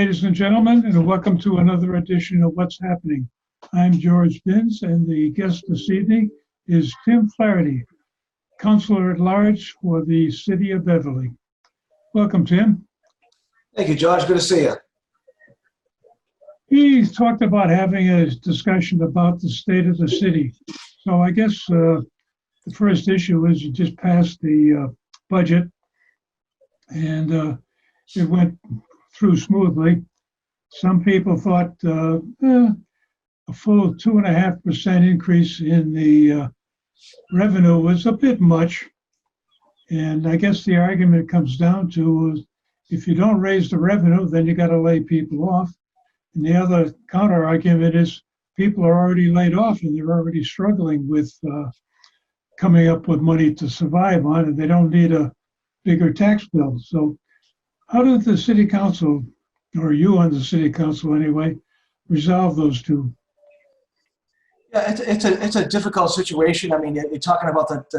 ladies and gentlemen, and welcome to another edition of What's Happening. I'm George Binns, and the guest this evening is Tim Flaherty, Councilor at Large for the City of Beverly. Welcome, Tim. Thank you, George. Good to see you. He talked about having a discussion about the state of the city. So I guess the first issue is you just passed the budget, and it went through smoothly. Some people thought a full 2.5% increase in the revenue was a bit much. And I guess the argument comes down to if you don't raise the revenue, then you got to lay people off. And the other counter argument is people are already laid off and they're already struggling with coming up with money to survive on, and they don't need a bigger tax bill. So how did the city council, or you on the city council anyway, resolve those two? Yeah, it's a difficult situation. I mean, you're talking about that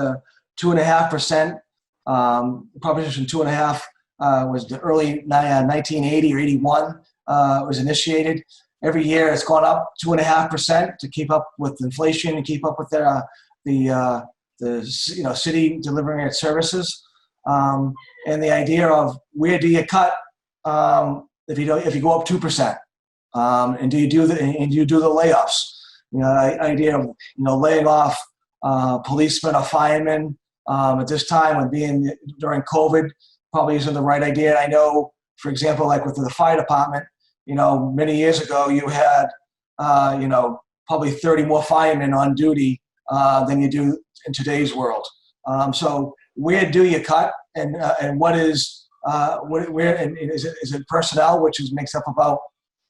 2.5%. Proposition 2.5 was the early 1980 or 81 was initiated. Every year it's gone up 2.5% to keep up with inflation and keep up with the city delivering its services. And the idea of where do you cut if you go up 2%, and do you do the layoffs? Idea of laying off policemen or firemen at this time, when being during COVID, probably isn't the right idea. And I know, for example, like with the fire department, many years ago you had probably 30 more firemen on duty than you do in today's world. So where do you cut, and what is where and is it personnel, which makes up about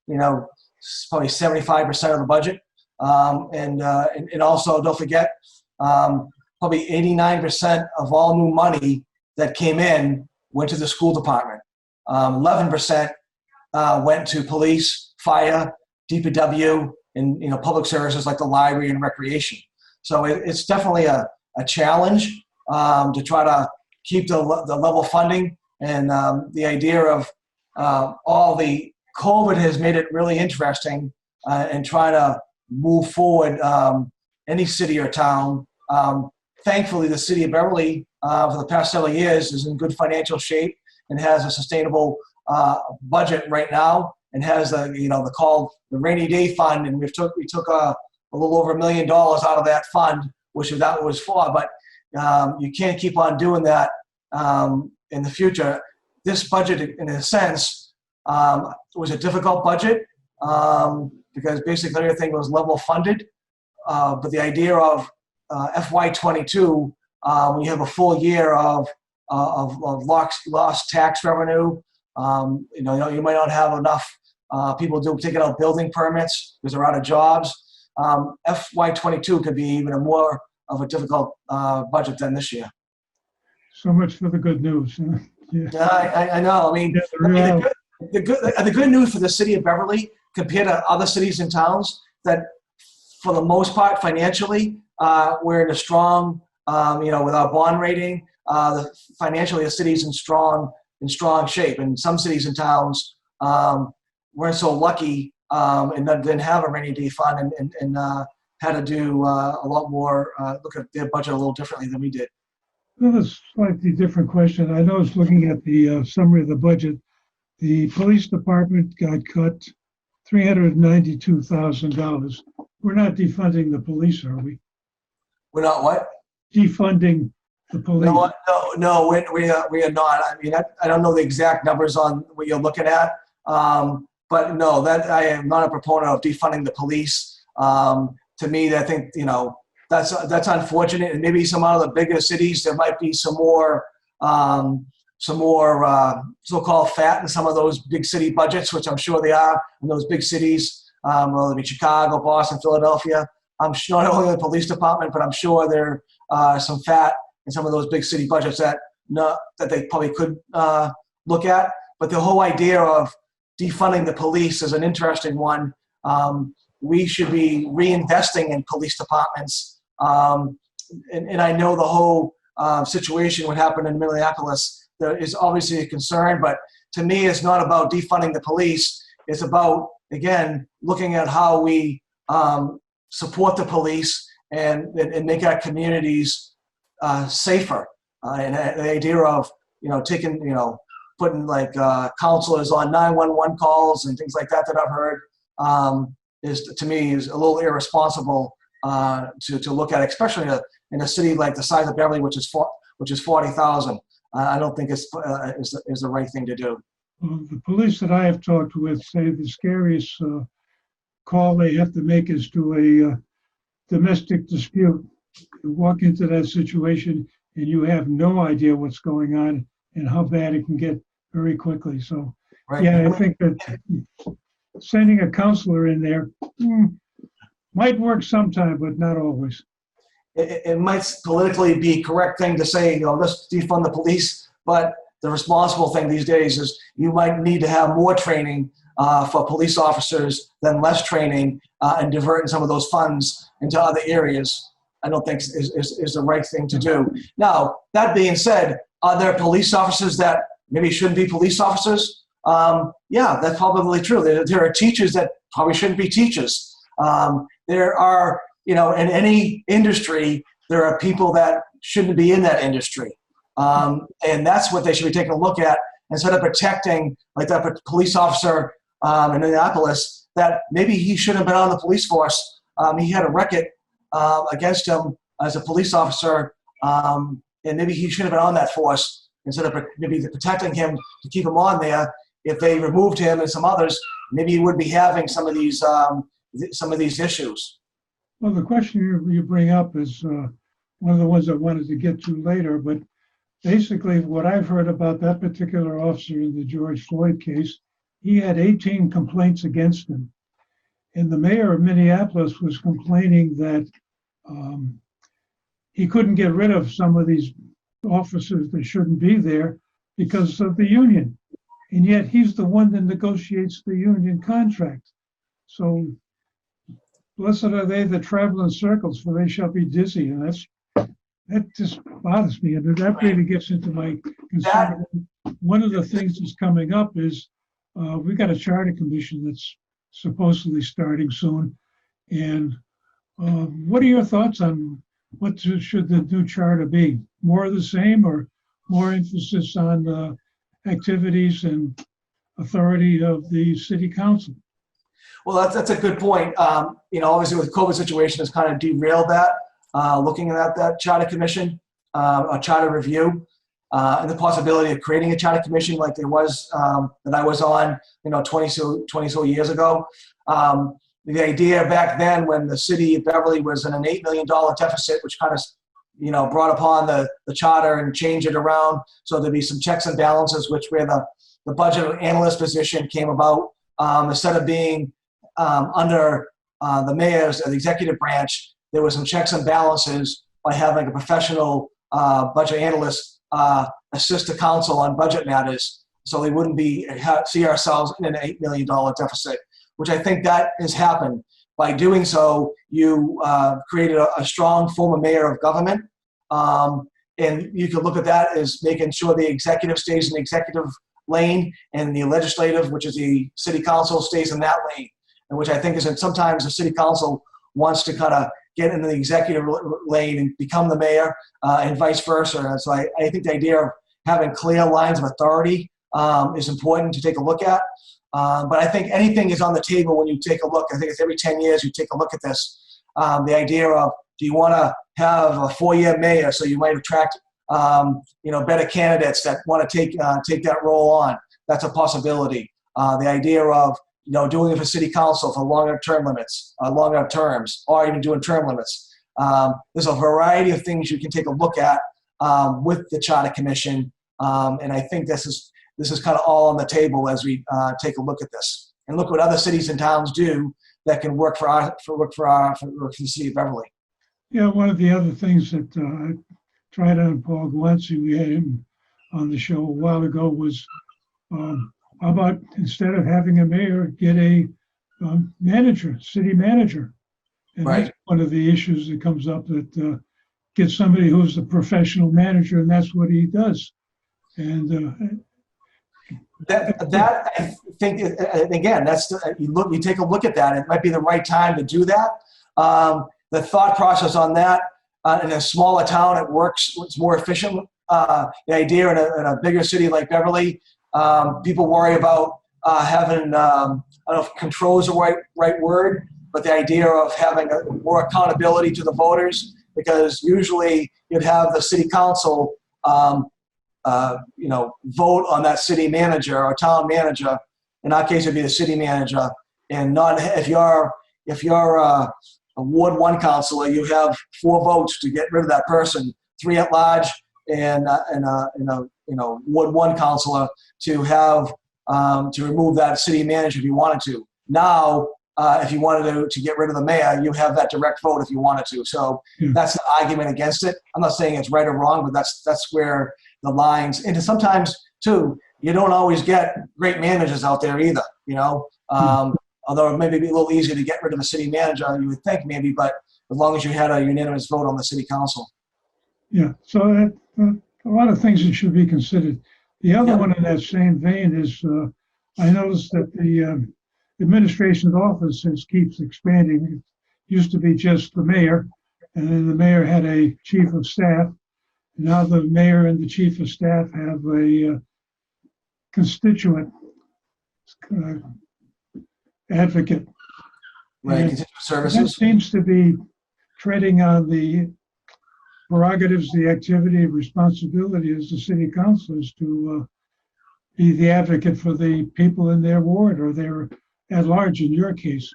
probably 75% of the budget, and also don't forget probably 89% of all new money that came in went to the school department. 11% went to police, fire, DPW, and public services like the library and recreation. So it's definitely a challenge to try to keep the level funding, and the idea of all the COVID has made it really interesting and try to move forward any city or town. Thankfully, the city of Beverly for the past several years is in good financial shape and has a sustainable budget right now, and has the rainy day fund, and we took a little over $1 million out of that fund, which that was for. But you can't keep on doing that in the future. This budget, in a sense, was a difficult budget because basically everything was level funded. But the idea of FY22, when you have a full year of lost tax revenue, you might not have enough people taking out building permits because they're out of jobs. FY22 could be even more of a difficult budget than this year. So much for the good news. Yeah, I know. I mean, the good news for the city of Beverly compared to other cities and towns, that for the most part financially, we're in a strong, with our bond rating, financially the city's in strong shape. And some cities and towns weren't so lucky and didn't have a rainy day fund and had to do a lot more, look at their budget a little differently than we did. Well, that's a slightly different question. I know, looking at the summary of the budget, the police department got cut $392,000. We're not defunding the police, are we? We're not what? Defunding the police. No, we are not. I mean, I don't know the exact numbers on what you're looking at, but no, that I am not a proponent of defunding the police. To me, I think that's unfortunate, and maybe some other bigger cities there might be some more so-called fat in some of those big city budgets, which I'm sure they are in those big cities, whether it be Chicago, Boston, Philadelphia. I'm sure not only the police department, but I'm sure there are some fat in some of those big city budgets that they probably could look at. But the whole idea of defunding the police is an interesting one. We should be reinvesting in police departments. And I know the whole situation, what happened in Minneapolis, there is obviously a concern, but to me, it's not about defunding the police. It's about, again, looking at how we support the police and make our communities safer. And the idea of, taking, putting like counselors on 911 calls and things like that I've heard is, to me, is a little irresponsible to look at, especially in a city like the size of Beverly, which is 40,000. I don't think is the right thing to do. The police that I have talked with say the scariest call they have to make is to a domestic dispute. You walk into that situation and you have no idea what's going on and how bad it can get very quickly. So, Right. yeah, I think that sending a counselor in there might work sometime, but not always. It might politically be correct thing to say, let's defund the police, but the responsible thing these days is you might need to have more training for police officers than less training and diverting some of those funds into other areas. I don't think is the right thing to do. Now, that being said, are there police officers that maybe shouldn't be police officers? Yeah, that's probably true. There are teachers that probably shouldn't be teachers. There are, in any industry, there are people that shouldn't be in that industry. And that's what they should be taking a look at instead of protecting, like that police officer in Minneapolis, that maybe he shouldn't have been on the police force. He had a record against him as a police officer, and maybe he shouldn't have been on that force instead of maybe protecting him to keep him on there. If they removed him and some others, maybe he would be having some of these issues. Well, the question you bring up is one of the ones I wanted to get to later, but basically what I've heard about that particular officer in the George Floyd case, he had 18 complaints against him. And the mayor of Minneapolis was complaining that he couldn't get rid of some of these officers that shouldn't be there because of the union. And yet he's the one that negotiates the union contract. So blessed are they that travel in circles, for they shall be dizzy. And that just bothers me. And that really gets into my concern. One of the things that's coming up is we've got a charter commission that's supposedly starting soon. And what are your thoughts on what should the new charter be? More of the same or more emphasis on activities and authority of the city council? Well, that's a good point. Obviously with the COVID situation has kind of derailed that, looking at that charter commission, a charter review, and the possibility of creating a charter commission like there was, that I was on, 20 so years ago. The idea back then when the city of Beverly was in an $8 million deficit, which kind of, brought upon the charter and changed it around. So there'd be some checks and balances, where the budget analyst position came about, instead of being under the mayor's the executive branch, there was some checks and balances by having a professional budget analyst assist the council on budget matters, so they wouldn't see ourselves in an $8 million deficit, which I think that has happened. By doing so, you created a strong former mayor of government, and you can look at that as making sure the executive stays in the executive lane and the legislative, which is the city council, stays in that lane. And which I think is that sometimes the city council wants to kind of get into the executive lane and become the mayor, and vice versa. And so I think the idea of having clear lines of authority is important to take a look at. But I think anything is on the table when you take a look. I think it's every 10 years you take a look at this. The idea of, do you want to have a 4-year mayor so you might attract better candidates that want to take that role on? That's a possibility. The idea of doing it for city council for longer terms, or even doing term limits. There's a variety of things you can take a look at with the charter commission, and I think this is kind of all on the table as we take a look at this and look what other cities and towns do that can work for the city of Beverly. Yeah, one of the other things that I tried on Paul Glency, we had him on the show a while ago, was how about instead of having a mayor, get a city manager? And right. That's one of the issues that comes up, that get somebody who's a professional manager, and that's what he does. And That I think, again, you take a look at that. It might be the right time to do that. The thought process on that, in a smaller town, it works. It's more efficient. The idea in a bigger city like Beverly, people worry about having, I don't know if control is the right word, but the idea of having more accountability to the voters, because usually you'd have the city council, vote on that city manager or town manager. In our case, it'd be the city manager, and not if you're a Ward 1 councilor, you have 4 votes to get rid of that person, 3 at large, and Ward 1 councilor to have to remove that city manager if you wanted to. Now, if you wanted to get rid of the mayor, you have that direct vote if you wanted to. So that's the argument against it. I'm not saying it's right or wrong, but that's where the lines. And sometimes too, you don't always get great managers out there either. Although it may be a little easier to get rid of a city manager, you would think maybe, but as long as you had a unanimous vote on the city council. Yeah, so a lot of things that should be considered. The other one in that same vein is I noticed that the administration's office keeps expanding. It used to be just the mayor, and then the mayor had a chief of staff. Now the mayor and the chief of staff have a constituent advocate. Right, And services. that seems to be treading on the prerogatives, the activity, responsibility as the city councilors to be the advocate for the people in their ward or their at large. In your case,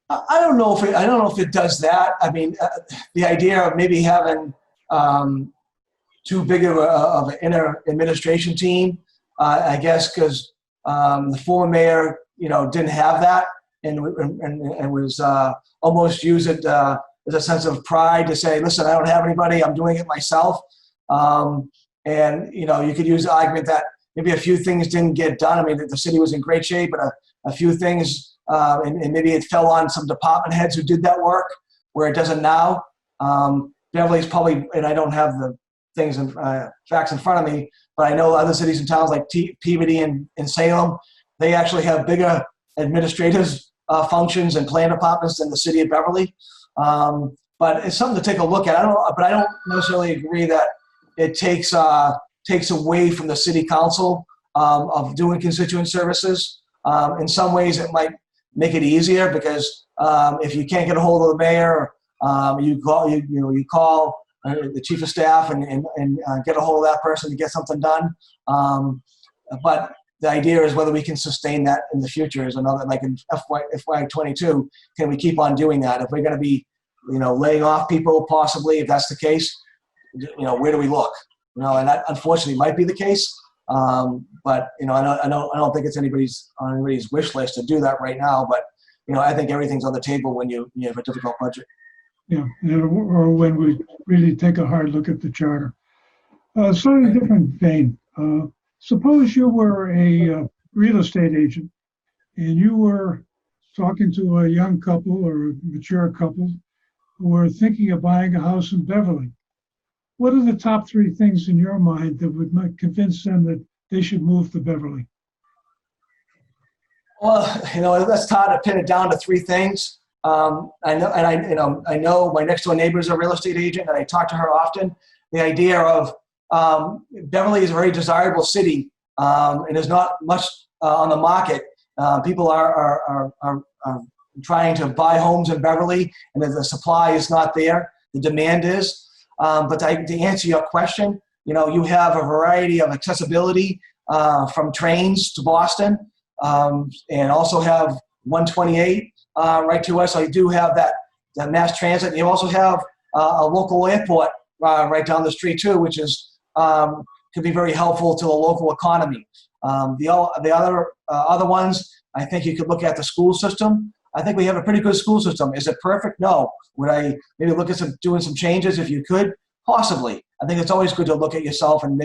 I don't know if it does that. I mean, the idea of maybe having too big of an inner administration team, I guess, because the former mayor, didn't have that, and was almost use it as a sense of pride to say, listen, I don't have anybody, I'm doing it myself. And you could use the argument that maybe a few things didn't get done. I mean, the city was in great shape, but a few things, and maybe it fell on some department heads who did that work where it doesn't now. Beverly's probably, and I don't have the things and facts in front of me, but I know other cities and towns like Peabody and Salem, they actually have bigger administrative functions and plan departments than the city of Beverly. But it's something to take a look at. I don't necessarily agree that it takes away from the city council of doing constituent services. In some ways, it might make it easier because if you can't get a hold of the mayor, you call the chief of staff and get a hold of that person to get something done. But the idea is whether we can sustain that in the future is another, like in FY22, can we keep on doing that? If we're going to be, laying off people possibly, if that's the case, where do we look? And that unfortunately might be the case. But I don't think it's on anybody's wish list to do that right now. But I think everything's on the table when you have a difficult budget. Yeah, or when we really take a hard look at the charter. Slightly different vein. Suppose you were a real estate agent and you were talking to a young couple or a mature couple who were thinking of buying a house in Beverly. What are the top 3 things in your mind that would convince them that they should move to Beverly? Well, that's hard to pin it down to 3 things. I know my next door neighbor is a real estate agent, and I talk to her often. The idea of Beverly is a very desirable city, and there's not much on the market. People are trying to buy homes in Beverly, and the supply is not there. The demand is. But to answer your question, you have a variety of accessibility from trains to Boston, and also have 128 right to us. So you do have that mass transit. You also have a local airport right down the street too, which is could be very helpful to the local economy. The other ones, I think you could look at the school system. I think we have a pretty good school system. Is it perfect? No. Would I maybe look at doing some changes if you could? Possibly. I think it's always good to look at yourself and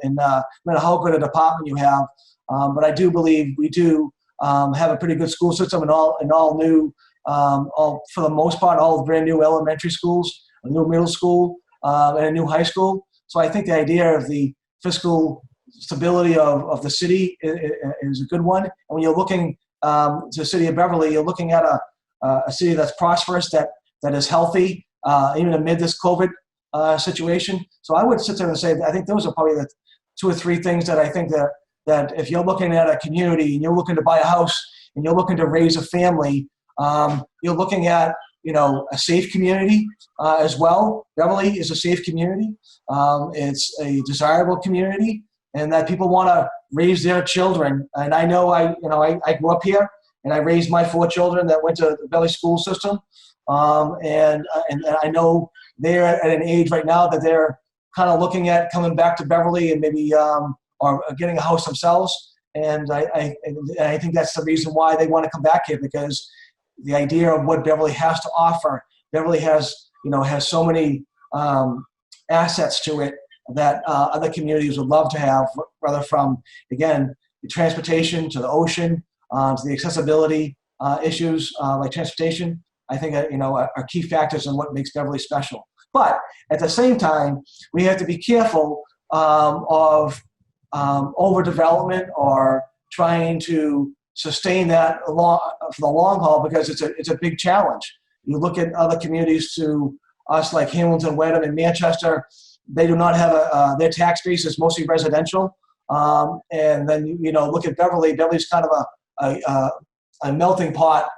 no matter how good a department you have. But I do believe we do have a pretty good school system and all new, for the most part, all brand new elementary schools, a new middle school, and a new high school. So I think the idea of the fiscal stability of the city is a good one. And when you're looking to the city of Beverly, you're looking at a city that's prosperous, that is healthy, even amid this COVID situation. So I would sit there and say, I think those are probably the 2 or 3 things that I think that if you're looking at a community and you're looking to buy a house and you're looking to raise a family, you're looking at, a safe community as well. Beverly is a safe community. It's a desirable community, and that people want to raise their children. And I know I grew up here, and I raised my 4 children that went to the Beverly school system. And I know they're at an age right now that they're kind of looking at coming back to Beverly and maybe or getting a house themselves. And I think that's the reason why they want to come back here, because the idea of what Beverly has to offer, Beverly has so many assets to it that other communities would love to have, rather from, again, the transportation to the ocean, to the accessibility issues like transportation. I think are key factors in what makes Beverly special. But at the same time, we have to be careful of overdevelopment or trying to sustain that for the long haul, because it's a big challenge. You look at other communities to us like Hamilton, Wenham, and Manchester. They do not have their tax base is mostly residential. And then look at Beverly. Beverly's kind of a melting pot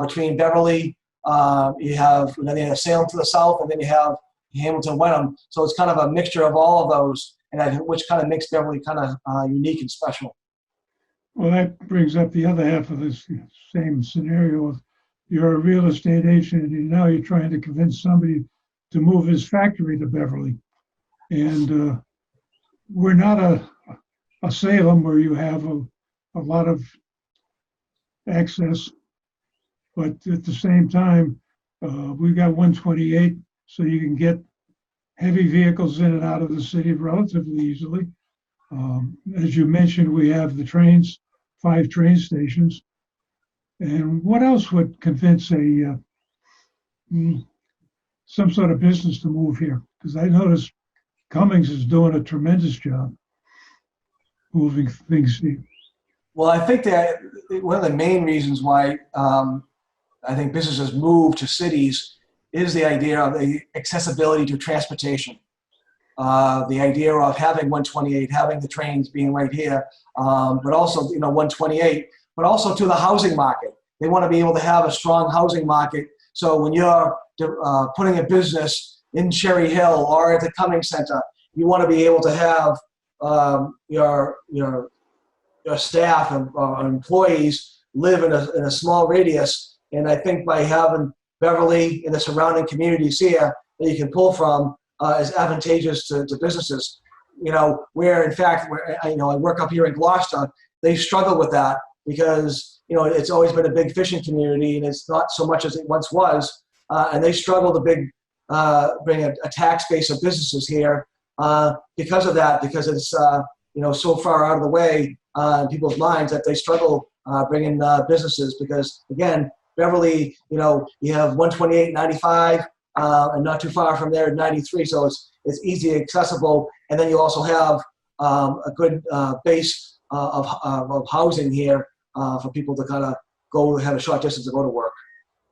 between Beverly. You have Salem to the south, and then you have Hamilton, Wenham. So it's kind of a mixture of all of those, and which kind of makes Beverly kind of unique and special. Well, that brings up the other half of this same scenario. You're a real estate agent, and now you're trying to convince somebody to move his factory to Beverly. And we're not a Salem where you have a lot of access, but at the same time, we've got 128, so you can get heavy vehicles in and out of the city relatively easily. As you mentioned, we have the trains, 5 train stations. And what else would convince some sort of business to move here? Because I notice Cummings is doing a tremendous job moving things here. Well, I think that one of the main reasons why I think businesses move to cities is the idea of the accessibility to transportation. The idea of having 128, having the trains being right here, but also 128, but also to the housing market. They want to be able to have a strong housing market. So when you're putting a business in Cherry Hill or at the Cummings Center, you want to be able to have your staff and employees live in a small radius. And I think by having Beverly and the surrounding communities here that you can pull from is advantageous to businesses. Where in fact, I work up here in Gloucester, they struggle with that because it's always been a big fishing community, and it's not so much as it once was. And they struggle to bring a tax base of businesses here because of that, because it's so far out of the way in people's minds that they struggle bringing businesses, because again, Beverly, you have 128, 95, and not too far from there, 93. So it's easy accessible, and then you also have a good base of housing here for people to kind of go have a short distance to go to work.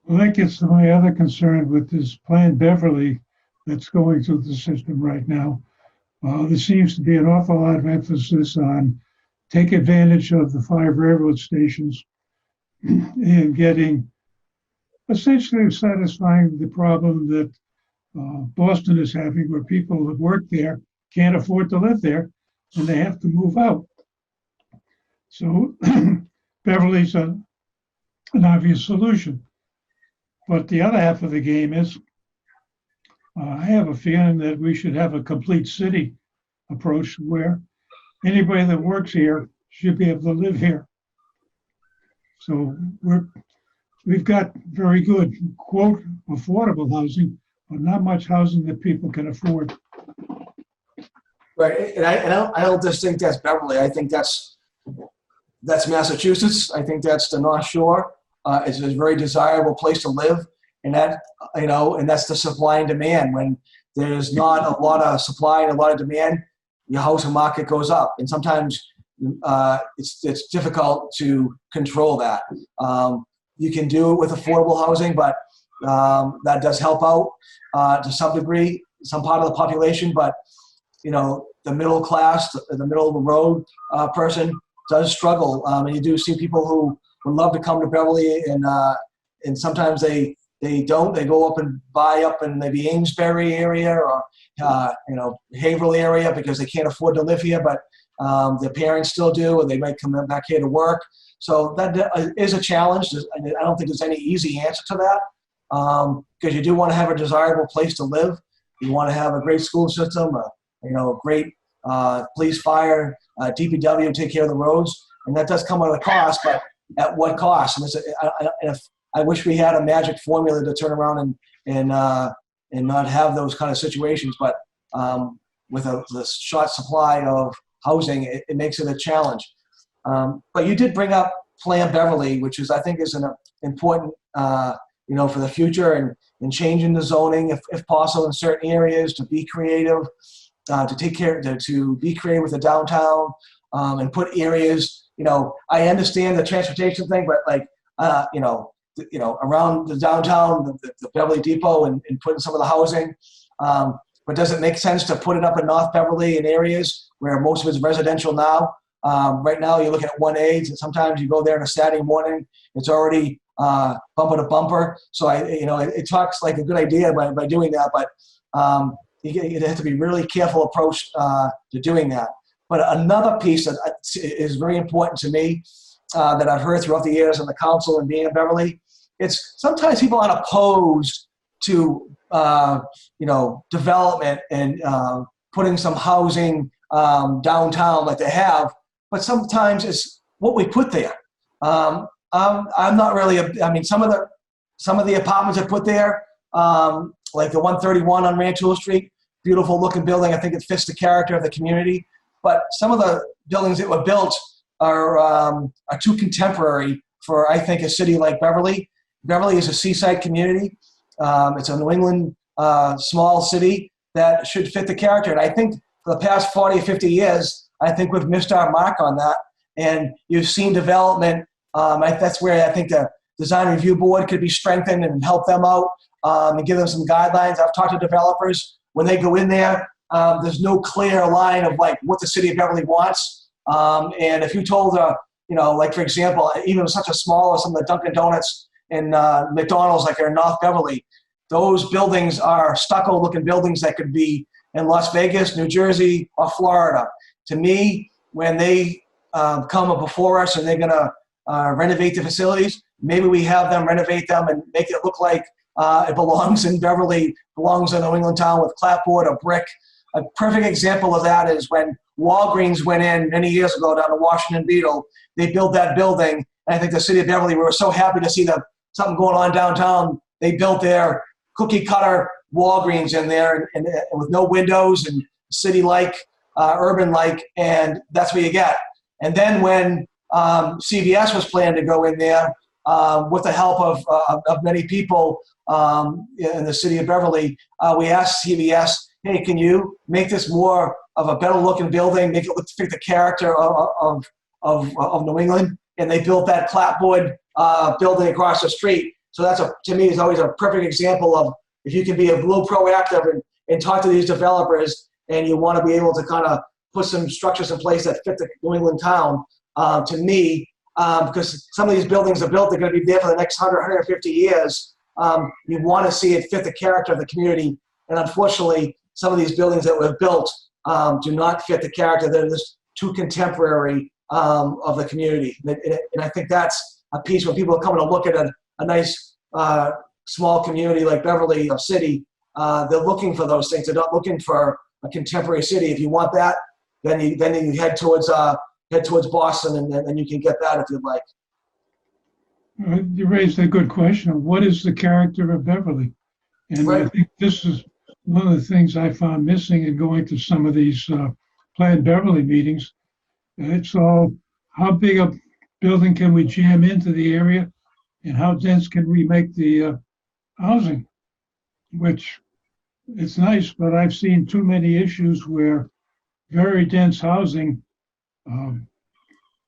Well, that gets to my other concern with this Planned Beverly that's going through the system right now. There seems to be an awful lot of emphasis on take advantage of the 5 railroad stations and getting essentially satisfying the problem that Boston is having, where people that work there can't afford to live there and they have to move out. So Beverly's an obvious solution. But the other half of the game is I have a feeling that we should have a complete city approach where anybody that works here should be able to live here. So we've got very good, quote, affordable housing, but not much housing that people can afford. Right, and I don't just think that's Beverly. I think that's Massachusetts. I think that's the North Shore. It's a very desirable place to live, and that and that's the supply and demand. When there's not a lot of supply and a lot of demand, your housing market goes up, and sometimes it's difficult to control that. You can do it with affordable housing, but that does help out to some degree, some part of the population. But the middle class, the middle of the road person does struggle, and you do see people who would love to come to Beverly, and sometimes they don't. They go up and buy up in maybe Amesbury area or Haverhill area because they can't afford to live here, but their parents still do, and they might come back here to work. So that is a challenge. I don't think there's any easy answer to that, because you do want to have a desirable place to live. You want to have a great school system, great police, fire, DPW take care of the roads, and that does come at a cost. But at what cost? And I wish we had a magic formula to turn around and not have those kind of situations. But with the short supply of housing, it makes it a challenge. But you did bring up Plan Beverly, which I think is an important, for the future and changing the zoning if possible in certain areas, to be creative, to be creative with the downtown, and put areas. I understand the transportation thing, but around the downtown, the Beverly Depot, and putting some of the housing. But does it make sense to put it up in North Beverly in areas where most of it's residential now? Right now, you're looking at 1A, and sometimes you go there on a Saturday morning, it's already bumper to bumper. So it talks like a good idea by doing that, but you have to be really careful approach to doing that. But another piece that is very important to me that I've heard throughout the years on the council and being in Beverly, it's sometimes people aren't opposed to development and putting some housing downtown like they have, but sometimes it's what we put there. I'm not really. Some of the apartments are put there, like the 131 on Rantoul Street, beautiful looking building. I think it fits the character of the community. But some of the buildings that were built are too contemporary for, I think, a city like Beverly. Beverly is a seaside community. It's a New England small city that should fit the character. And I think for the past 40 or 50 years, I think we've missed our mark on that. And you've seen development. That's where I think the design review board could be strengthened and help them out and give them some guidelines. I've talked to developers. When they go in there, there's no clear line of like what the city of Beverly wants. And if you told, for example, even such a small as some of the Dunkin' Donuts and McDonald's, like here in North Beverly, those buildings are stucco-looking buildings that could be in Las Vegas, New Jersey, or Florida. To me, when they come before us and they're going to renovate the facilities, maybe we have them renovate them and make it look like it belongs in Beverly, belongs in a New England town with clapboard or brick. A perfect example of that is when Walgreens went in many years ago down to Washington Beetle. They built that building, and I think the city of Beverly, we were so happy to see something going on downtown. They built their cookie cutter Walgreens in there and with no windows and city-like, urban-like, and that's what you get. And then when CVS was planning to go in there, with the help of many people in the city of Beverly, we asked CVS, hey, can you make this more of a better looking building, make it look fit the character of New England? And they built that clapboard building across the street. So that's to me is always a perfect example of if you can be a little proactive and talk to these developers, and you want to be able to kind of put some structures in place that fit the New England town. To me, because some of these buildings are built, they're going to be there for the next 100, 150 years. You want to see it fit the character of the community. And unfortunately, some of these buildings that were built do not fit the character. They're just too contemporary of the community. And I think that's a piece when people are coming to look at a nice small community like Beverly or city, they're looking for those things. They're not looking for a contemporary city. If you want that, then you head towards Boston, and then you can get that if you'd like. You raised a good question of what is the character of Beverly? And Right. I think this is one of the things I found missing in going to some of these Planned Beverly meetings. It's all how big a building can we jam into the area, and how dense can we make the housing, which it's nice, but I've seen too many issues where very dense housing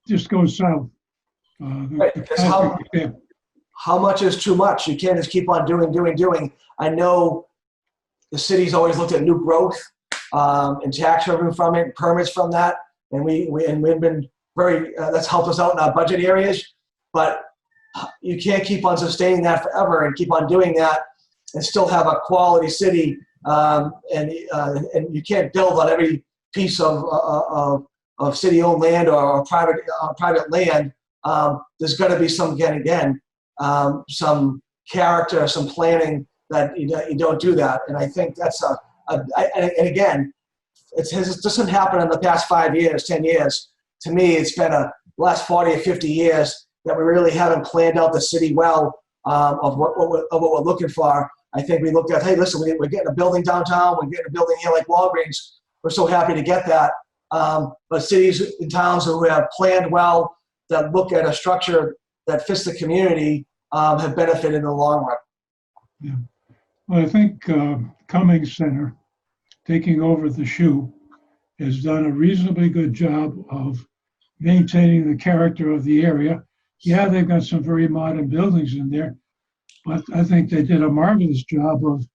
just goes south. Right, because how much is too much? You can't just keep on doing. I know the city's always looked at new growth and tax revenue from it, permits from that, and we've been very that's helped us out in our budget areas. But you can't keep on sustaining that forever and keep on doing that and still have a quality city. And you can't build on every piece of city-owned land or private land. There's got to be some character, some planning that you don't do that. And I think that's and again, it doesn't happen in the past 5 years, 10 years. To me, it's been the last 40 or 50 years that we really haven't planned out the city well of what we're looking for. I think we looked at, hey, listen, we're getting a building downtown. We're getting a building here like Walgreens. We're so happy to get that. But cities and towns who have planned well, that look at a structure that fits the community, have benefited in the long run. Yeah. Well, I think Cummings Center, taking over the shoe, has done a reasonably good job of maintaining the character of the area. Yeah, they've got some very modern buildings in there, but I think they did a marvelous job of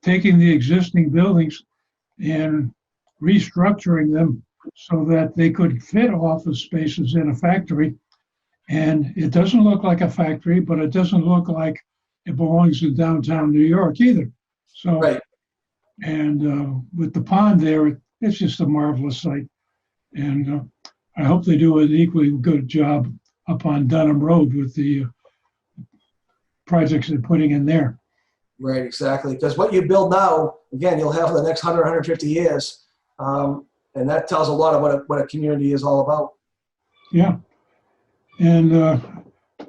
taking the existing buildings and restructuring them so that they could fit office spaces in a factory. And it doesn't look like a factory, but it doesn't look like it belongs in downtown New York either. So, right. And with the pond there, it's just a marvelous site. And I hope they do an equally good job up on Dunham Road with the projects they're putting in there. Right, exactly. Because what you build now, again, you'll have for the next 100, 150 years. And that tells a lot of what a community is all about. Yeah. And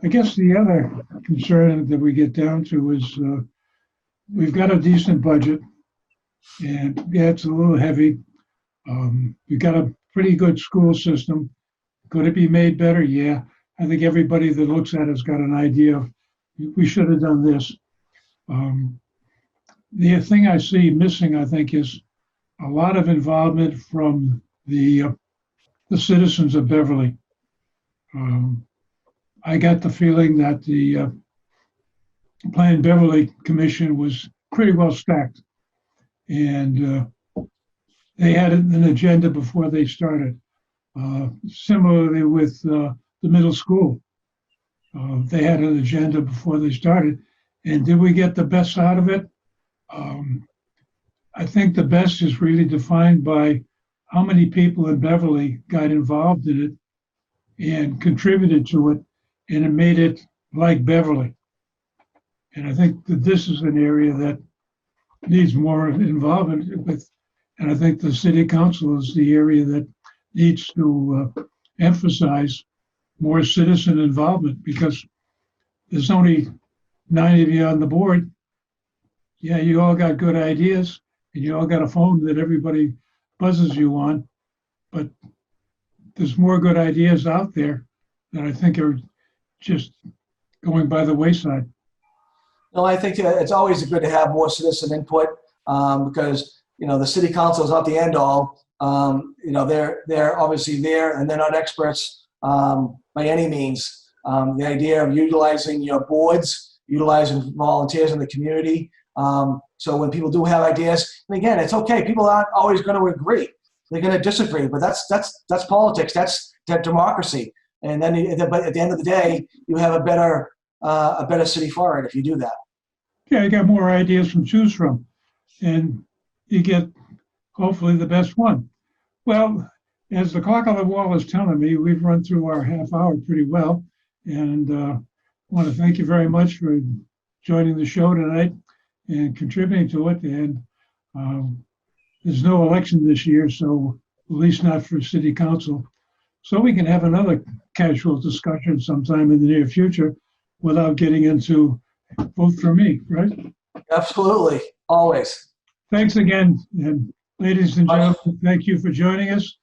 I guess the other concern that we get down to is we've got a decent budget. And yeah, it's a little heavy. We've got a pretty good school system. Could it be made better? Yeah. I think everybody that looks at it's got an idea of we should have done this. The thing I see missing, I think, is a lot of involvement from the citizens of Beverly. I got the feeling that the Planned Beverly Commission was pretty well stacked, and they had an agenda before they started. Similarly with the middle school, they had an agenda before they started. And did we get the best out of it? I think the best is really defined by how many people in Beverly got involved in it and contributed to it, and it made it like Beverly. And I think that this is an area that needs more involvement with, and I think the city council is the area that needs to emphasize more citizen involvement, because there's only 9 of you on the board. Yeah, you all got good ideas, and you all got a phone that everybody buzzes you on, but there's more good ideas out there that I think are just going by the wayside. No, I think it's always good to have more citizen input because, the city council is not the end all. They're obviously there and they're not experts by any means. The idea of utilizing your boards, utilizing volunteers in the community. So when people do have ideas, and again, it's okay. People aren't always going to agree. They're going to disagree, but that's politics. That's democracy. And then, but at the end of the day, you have a better city for it if you do that. Yeah, you got more ideas to choose from, and you get hopefully the best one. Well, as the clock on the wall is telling me, we've run through our half hour pretty well, and I want to thank you very much for joining the show tonight and contributing to it. And there's no election this year, so at least not for city council. So we can have another casual discussion sometime in the near future without getting into vote for me, right? Absolutely. Always. Thanks again. And ladies and gentlemen, thank you for joining us.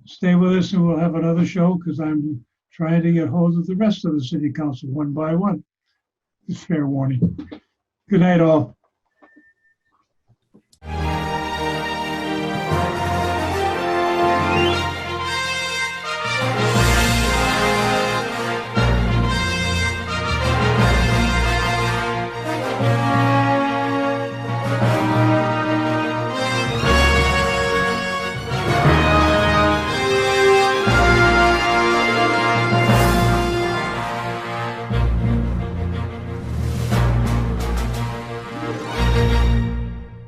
Stay with us and we'll have another show because I'm trying to get hold of the rest of the city council one by one. It's fair warning. Good night, all.